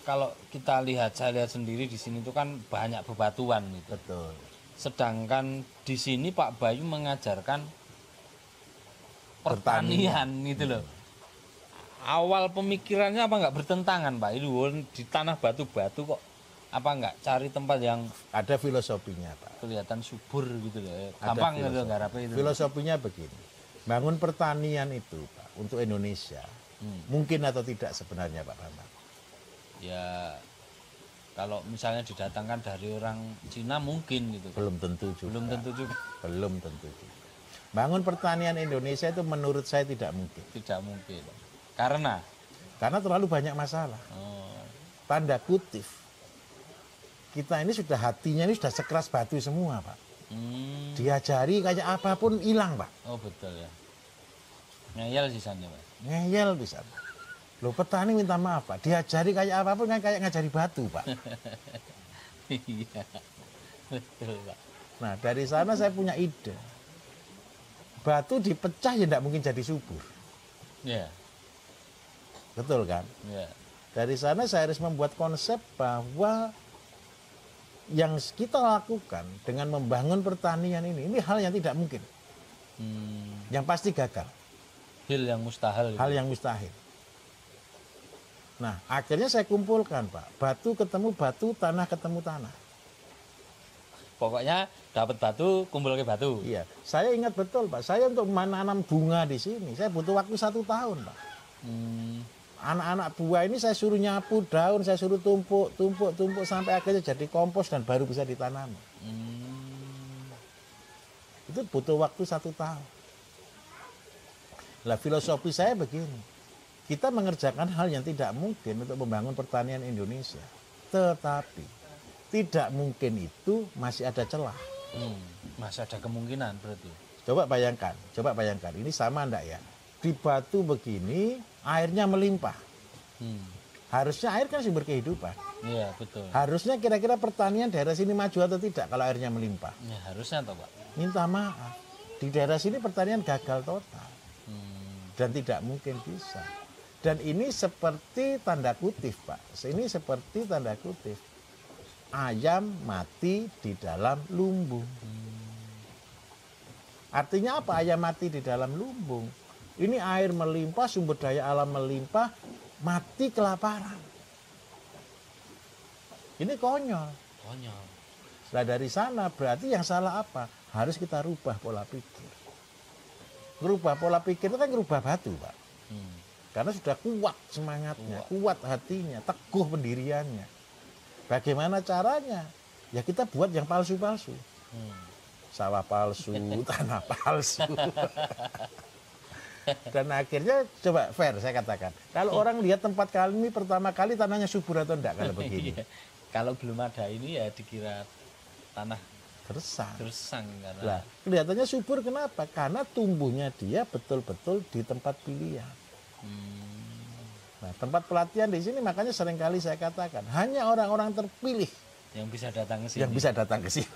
kalau kita lihat, saya lihat sendiri di sini tuh kan banyak bebatuan gitu. Betul. Sedangkan di sini Pak Bayu mengajarkan pertanian gitu loh. Awal pemikirannya apa nggak bertentangan Pak? Itu di tanah batu-batu kok apa nggak cari tempat yang Ada filosofinya Pak. kelihatan subur gitu loh. Ada Gampang gitu filosofi. garapnya itu. Filosofinya begini. Bangun pertanian itu Pak untuk Indonesia. Mungkin atau tidak sebenarnya Pak Bambang? Ya kalau misalnya didatangkan dari orang Cina mungkin gitu. Belum tentu juga. Belum tentu juga. Belum tentu juga. Bangun pertanian Indonesia itu menurut saya tidak mungkin. Tidak mungkin. Karena Karena terlalu banyak masalah. Tanda kutip. Kita ini sudah hatinya ini sudah sekeras batu semua Pak. Diajari kayak apapun hilang Pak. oh betul ya. Ngeyel sih sana Pak. Ngeyel bisa. Loh petani minta maaf Pak. Diajari kayak apapun kan kayak ngajari batu Pak. Iya. Betul Pak. Nah dari sana saya punya ide. Batu dipecah ya tidak mungkin jadi subur. Ya. Betul kan? Ya. Dari sana saya harus membuat konsep bahwa yang kita lakukan dengan membangun pertanian ini hal yang tidak mungkin. Yang pasti gagal. Hal yang mustahil. Hal yang mustahil. Nah, akhirnya saya kumpulkan, Pak. Batu ketemu batu, tanah ketemu tanah. Pokoknya dapat batu, kumpul ke batu. Iya, saya ingat betul, Pak. Saya untuk menanam bunga di sini, saya butuh waktu 1 tahun, Pak. Anak-anak buah ini saya suruh nyapu daun, saya suruh tumpuk sampai akhirnya jadi kompos dan baru bisa ditanam. Itu butuh waktu 1 tahun. Lah filosofi saya begini. Kita mengerjakan hal yang tidak mungkin untuk membangun pertanian Indonesia. Tetapi tidak mungkin itu masih ada celah. Masih ada kemungkinan berarti. Coba bayangkan. Ini sama enggak ya? Di batu begini airnya melimpah. Harusnya air kan sumber kehidupan. Iya betul. Harusnya kira-kira pertanian daerah sini maju atau tidak kalau airnya melimpah? Ya harusnya toh Pak. Minta maaf. Di daerah sini pertanian gagal total. Dan tidak mungkin bisa. Dan ini seperti tanda kutip, Pak. Ini seperti tanda kutip. Ayam mati di dalam lumbung. Artinya apa ayam mati di dalam lumbung? Ini air melimpah, sumber daya alam melimpah, mati kelaparan. Ini konyol. Konyol. Nah dari sana berarti yang salah apa? Harus kita rubah pola pikir. Ngerubah pola pikir itu kan ngerubah batu, Pak. Karena sudah kuat semangatnya, kuat hatinya, teguh pendiriannya. Bagaimana caranya? Ya kita buat yang palsu-palsu. Sawah palsu, tanah palsu. Dan akhirnya coba fair saya katakan. Kalau orang lihat tempat kali ini pertama kali tanahnya subur atau enggak kalau begini? Kalau belum ada ini ya dikira tanah Gersang. gersang karena Lah, kelihatannya subur kenapa? Karena tumbuhnya dia betul-betul di tempat pilihan. Nah, tempat pelatihan di sini makanya seringkali saya katakan hanya orang-orang terpilih yang bisa datang ke sini. yang bisa datang ke sini.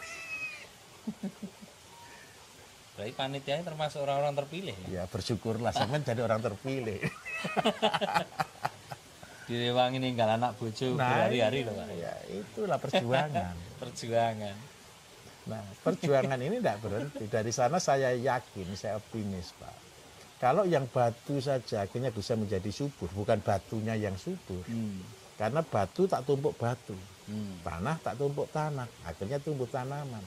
Berarti panitianya termasuk orang-orang terpilih ya. Ya bersyukurlah sampean jadi orang terpilih. Direwangi ninggal anak bojo Nah, berhari-hari loh Pak. ya itulah perjuangan. Perjuangan. Nah, perjuangan ini tidak berhenti. Dari sana saya yakin, saya optimis, Pak. Kalau yang batu saja akhirnya bisa menjadi subur, bukan batunya yang subur. Karena batu tak tumpuk batu, tanah tak tumpuk tanah, akhirnya tumbuh tanaman.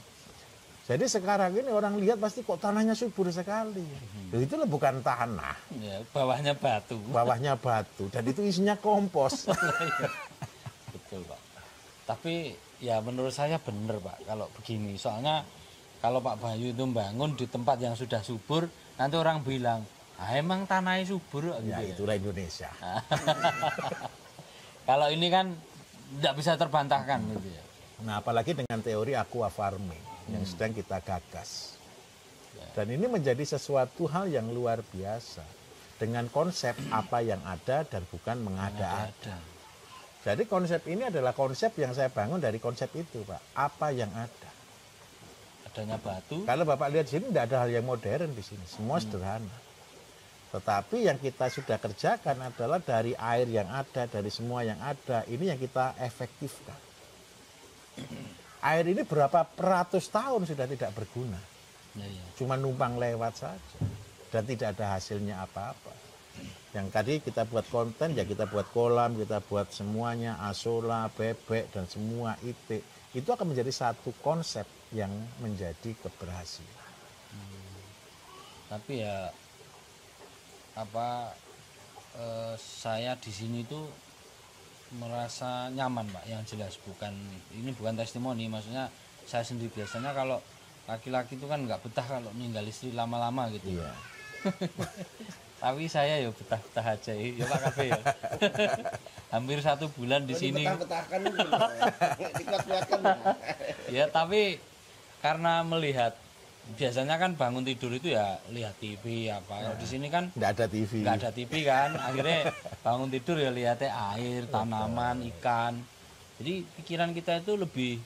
Jadi sekarang ini orang lihat pasti kok tanahnya subur sekali. Loh, itu bukan tanah, Ya, bawahnya batu. bawahnya batu, dan itu isinya kompos. Betul Pak. Tapi ya menurut saya benar Pak kalau begini. Soalnya kalau Pak Bayu itu bangun di tempat yang sudah subur, nanti orang bilang, ah emang tanahnya subur gitu Ya ya. itulah Indonesia. Kalau ini kan tidak bisa terbantahkan gitu ya. Nah, apalagi dengan teori aqua farming yang sedang kita gagas. Dan ini menjadi sesuatu hal yang luar biasa dengan konsep apa yang ada dan bukan mengada-ada. Ada. Jadi konsep ini adalah konsep yang saya bangun dari konsep itu, Pak. Apa yang ada. Adanya batu. Kalau Bapak lihat di sini tidak ada hal yang modern di sini, semua sederhana. Tetapi yang kita sudah kerjakan adalah dari air yang ada, dari semua yang ada, ini yang kita efektifkan. Air ini berapa ratus tahun sudah tidak berguna. Ya. Cuma numpang lewat saja. Dan tidak ada hasilnya apa-apa. Yang tadi kita buat konten, ya kita buat kolam, kita buat semuanya, asola, bebek, dan semua itik. Itu akan menjadi satu konsep yang menjadi keberhasilan. Tapi ya saya di sini tuh merasa nyaman Pak, yang jelas ini bukan testimoni, maksudnya saya sendiri biasanya kalau laki-laki itu kan nggak betah kalau ninggal istri lama-lama gitu. Iya. Tapi saya ya betah-betah aja ya Pak Kabe ya. Hampir 1 bulan di sini. Betah-betahkan itu. Dikuat-kuatkan. Ya tapi karena melihat biasanya kan bangun tidur itu ya lihat TV apa. Kalau di sini kan Nggak ada TV. nggak ada TV kan, akhirnya bangun tidur ya lihatnya air, tanaman, ikan. Jadi pikiran kita itu lebih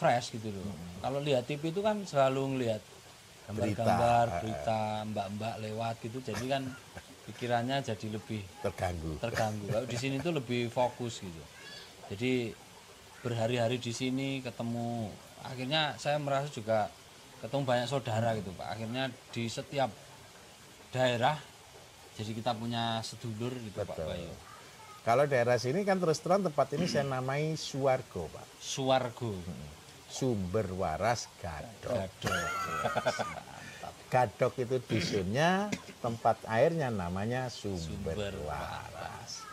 fresh gitu loh. Kalau lihat TV itu kan selalu ngelihat gambar-gambar, berita, mbak-mbak lewat gitu. Jadi kan pikirannya jadi lebih terganggu. Kalau di sini tuh lebih fokus gitu. Jadi berhari-hari di sini ketemu, akhirnya saya merasa juga ketemu banyak saudara gitu Pak. Akhirnya di setiap daerah jadi kita punya sedulur gitu. Betul. Pak Bayu. Kalau daerah sini kan terus terang tempat ini saya namai Suwargo, Pak. Suwargo. Sumber waras Gadok. Mantap. Gadok itu dusunnya, tempat airnya namanya Sumber Waras.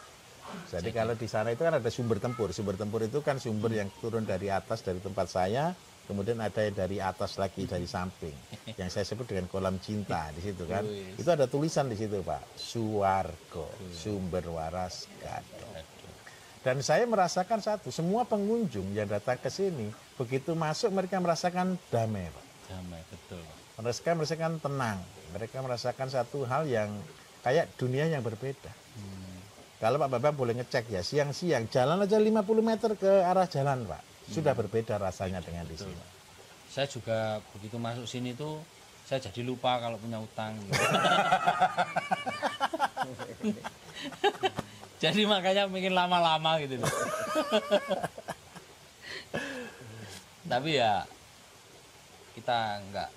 Jadi kalau di sana itu kan ada sumber tempur. Sumber tempur itu kan sumber yang turun dari atas dari tempat saya. Kemudian ada yang dari atas lagi dari samping, yang saya sebut dengan kolam cinta di situ kan. Itu ada tulisan di situ Pak, Suwargo, sumber waras Gadok. Dan saya merasakan satu, semua pengunjung yang datang ke sini begitu masuk mereka merasakan damai, Pak. Damai betul. Mereka merasakan tenang, mereka merasakan satu hal yang kayak dunia yang berbeda. Kalau Pak Bapak boleh ngecek ya, siang-siang jalan aja 50 meter ke arah jalan Pak. Sudah berbeda rasanya dengan di sini. Saya juga begitu masuk sini tuh saya jadi lupa kalau punya utang. Gitu. Jadi makanya bikin lama-lama gitu loh. Tapi ya kita nggak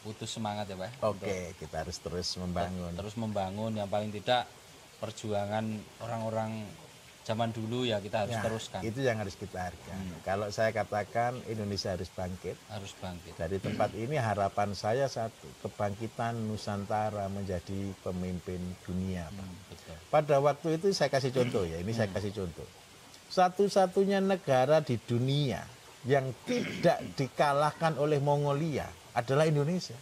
putus semangat ya Pak. Oke, kita harus terus membangun. Terus membangun, yang paling tidak perjuangan orang-orang zaman dulu ya kita harus Ya, teruskan. itu yang harus kita hargai. Kalau saya katakan Indonesia harus bangkit. Harus bangkit. Dari tempat ini harapan saya satu, kebangkitan Nusantara menjadi pemimpin dunia, Pak. Betul. Pada waktu itu saya kasih contoh ya, ini saya kasih contoh. Satu-satunya negara di dunia yang tidak dikalahkan oleh Mongolia adalah Indonesia.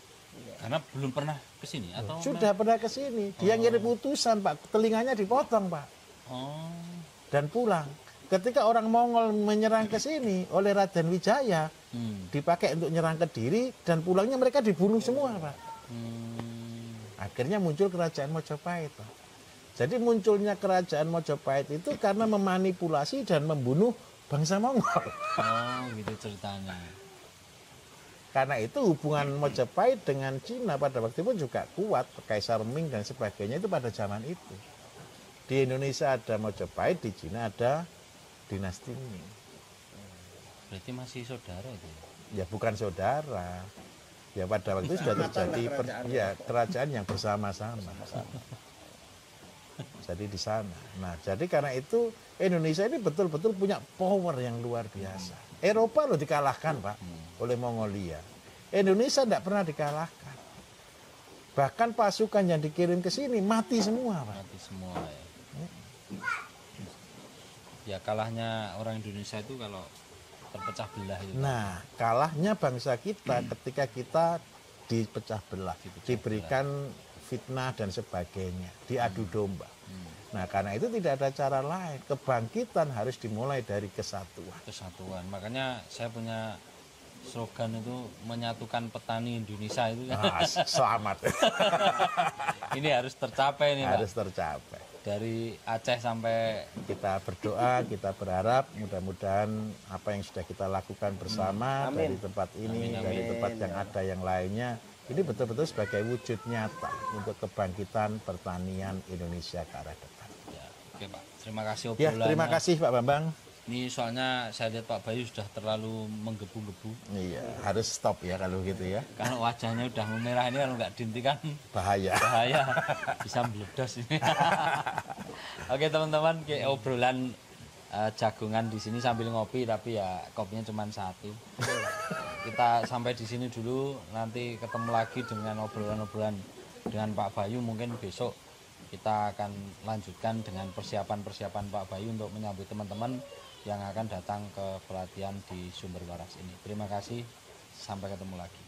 Karena belum pernah ke sini atau Sudah pernah ke sini, dia ngirim utusan, Pak, telinganya dipotong, Pak, Oh. dan pulang. Ketika orang Mongol menyerang ke sini oleh Raden Wijaya, dipakai untuk nyerang ke diri dan pulangnya mereka dibunuh semua, Pak. Akhirnya muncul kerajaan Mojopahit, Pak. Jadi munculnya kerajaan Mojopahit itu karena memanipulasi dan membunuh bangsa Mongol. Oh, gitu ceritanya. Karena itu hubungan Mojopahit dengan Cina pada waktu itu juga kuat, Kaisar Ming dan sebagainya itu pada zaman itu. Di Indonesia ada Mojopahit, di Cina ada dinasti Ming. Berarti masih saudara itu. Ya bukan saudara. Ya pada waktu itu sudah terjadi kerajaan yang bersama-sama. Jadi di sana. Nah, jadi karena itu Indonesia ini betul-betul punya power yang luar biasa. Eropa loh dikalahkan, Pak, oleh Mongolia. Indonesia tidak pernah dikalahkan. Bahkan pasukan yang dikirim ke sini mati semua, Pak. Mati semua ya. Ya kalahnya orang Indonesia itu kalau terpecah belah itu. Nah, kalahnya bangsa kita ketika kita dipecah belah, diberikan fitnah dan sebagainya, diadu domba. Nah, karena itu tidak ada cara lain. Kebangkitan harus dimulai dari kesatuan. Kesatuan. Makanya saya punya slogan itu menyatukan petani Indonesia itu. Nah, selamat. Ini harus tercapai nih, Pak. Harus tercapai. Dari Aceh sampai Kita berdoa, kita berharap mudah-mudahan apa yang sudah kita lakukan bersama dari tempat ini, dari tempat yang ada yang lainnya, ini betul-betul sebagai wujud nyata untuk kebangkitan pertanian Indonesia ke arah depan. ya, oke Pak. Terima kasih Ya, obrolannya. terima kasih Pak Bambang. Ini soalnya saya lihat Pak Bayu sudah terlalu menggebu-gebu. Iya, harus stop ya kalau gitu ya. Kalau wajahnya udah memerah ini kalau nggak dihentikan Bahaya. bahaya, bisa meledos ini. Oke teman-teman, kayak obrolan jagungan di sini sambil ngopi, tapi ya kopinya cuma satu. Kita sampai di sini dulu, nanti ketemu lagi dengan obrolan-obrolan dengan Pak Bayu. Mungkin besok kita akan lanjutkan dengan persiapan-persiapan Pak Bayu untuk menyambut teman-teman yang akan datang ke pelatihan di Sumber Waras ini. Terima kasih, sampai ketemu lagi.